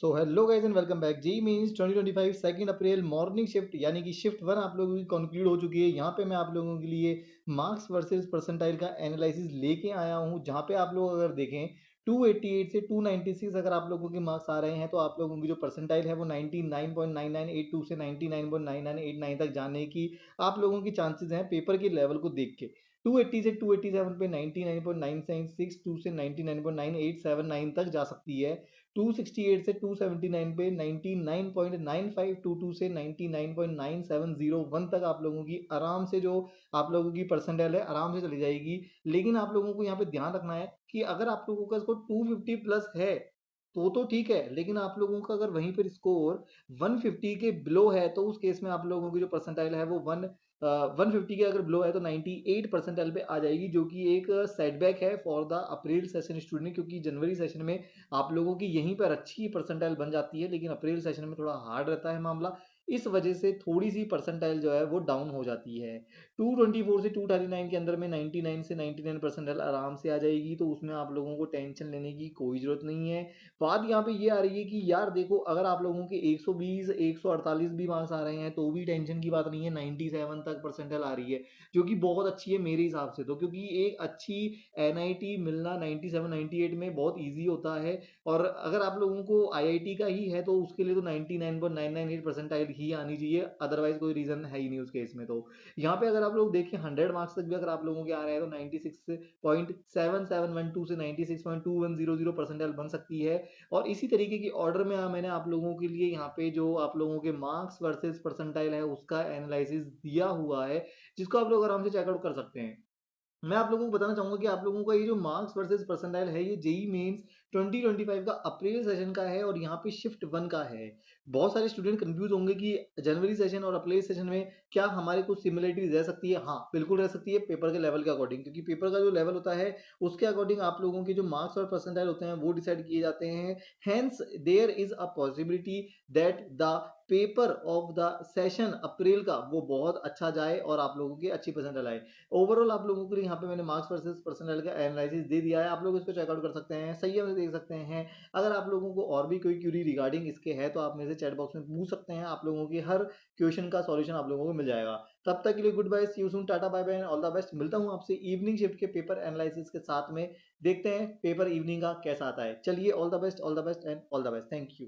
So hello guys and welcome back. JEE mains 2025 2 April morning shift यानी कि shift 1 आप लोगों की कंक्लूड हो चुकी है। यहाँ पे मैं आप लोगों के लिए मार्क्स वर्सेस परसेंटाइल का एनालिसिस लेके आया हूँ, जहाँ पे आप लोग अगर देखें 288 से 296 अगर आप लोगों के मार्क्स आ रहे हैं तो आप लोगों की जो परसेंटाइल है वो 99.9982 से 99.9989 तक जाने की आप लोगों की चांसेस हैं पेपर के लेवल को देख के। 280 से 287 पे 99.962 से 99.9879 तक जा सकती है। 268 से 279 पे 99.9522 से 99.9701 तक आप लोगों की आराम से जो आप लोगों की परसेंटाइल है आराम से चली जाएगी। लेकिन आप लोगों को यहाँ पे ध्यान रखना है कि अगर आप लोगों का स्कोर 250 प्लस है तो ठीक है, लेकिन आप लोगों का अगर वहीं पर स्कोर 150 के बिलो है तो उस केस में आप लोगों की जो परसेंटाइल है वो 150 के अगर बिलो है तो 98 परसेंटाइल पे आ जाएगी, जो कि एक सेटबैक है for the April session student, क्योंकि जनवरी सेशन में आप लोगों की यहीं पर अच्छी परसेंटाइल बन जाती है, लेकिन अप्रैल सेशन में थोड़ा हार्ड रहता है मामला। इस वजह से थोड़ी सी परसेंटाइल जो है वो डाउन हो जाती है। 224 से 239 के अंदर में 99 से 99 परसेंटाइल आराम से आ जाएगी, तो उसमें आप लोगों को टेंशन लेने की कोई ज़रूरत नहीं है। बात यहाँ पे ये आ रही है कि यार देखो, अगर आप लोगों के 120 148 भी मार्क्स आ रहे हैं तो भी टेंशन की बात नहीं है। 97 तक परसेंटाइल आ रही है जो कि बहुत अच्छी है मेरे हिसाब से, तो क्योंकि एक अच्छी एनआईटी मिलना 97 98 में बहुत ईजी होता है। और अगर आप लोगों को आईआईटी का ही है तो उसके लिए तो 99.998 परसेंटाइल ही आनी चाहिए, अदरवाइज कोई रीजन है ही नहीं उस केस में। तो यहाँ पे अगर आप लोग देखें 100 मार्क्स तक भी अगर आप लोगों के आ रहे हैं तो 96.7712 से 96.2100 परसेंटाइल बन सकती है। और इसी तरीके की ऑर्डर में मैंने आप लोगों के लिए यहाँ पे जो आप लोगों के मार्क्स वर्सेस परसेंटाइल है उसका एनालिसिस दिया हुआ है, जिसको आप लोग आराम से चेकआउट कर सकते हैं। मैं आप लोगों को बताना चाहूंगा कि आप लोगों का ये जो मार्क्स वर्सेस परसेंटाइल है ये जेई मेंस 2025 का अप्रैल सेशन का है और यहाँ पे शिफ्ट 1 का है। बहुत सारे स्टूडेंट कंफ्यूज होंगे कि जनवरी सेशन और अप्रैल सेशन में क्या हमारे कुछ सिमिलरिटीज रह सकती है। हाँ, बिल्कुल रह सकती है, पेपर के लेवल के अकॉर्डिंग, क्योंकि पेपर का जो लेवल होता है उसके अकॉर्डिंग आप लोगों के जो मार्क्स और परसेंटाइल होते हैं वो डिसाइड किए जाते हैं। Hence there is a possibility that the paper of the session April का वो बहुत अच्छा जाए और आप लोगों की अच्छी परसेंटाइल आए। ओवरऑल आप लोगों के लिए यहाँ पे मैंने मार्क्स वर्सेस पर्सनल का एनालिसिस दे दिया है, आप लोग इसको चेकआउट कर सकते हैं, सही है देख सकते हैं। अगर आप लोगों को और भी कोई क्यूरी रिगार्डिंग इसके है तो आप मेरे से चैट बॉक्स में पूछ सकते हैं, आप लोगों के हर क्वेश्चन का सॉल्यूशन आप लोगों को मिल जाएगा। तब तक के लिए good bye, see you soon, tata bye bye, all the best. मिलता हूँ आपसे इवनिंग शिफ्ट के पेपर एनालिसिस के साथ में, देखते हैं पेपर इवनिंग का कैसा आता है। चलिए, all the best, all the best and all the best, thank you.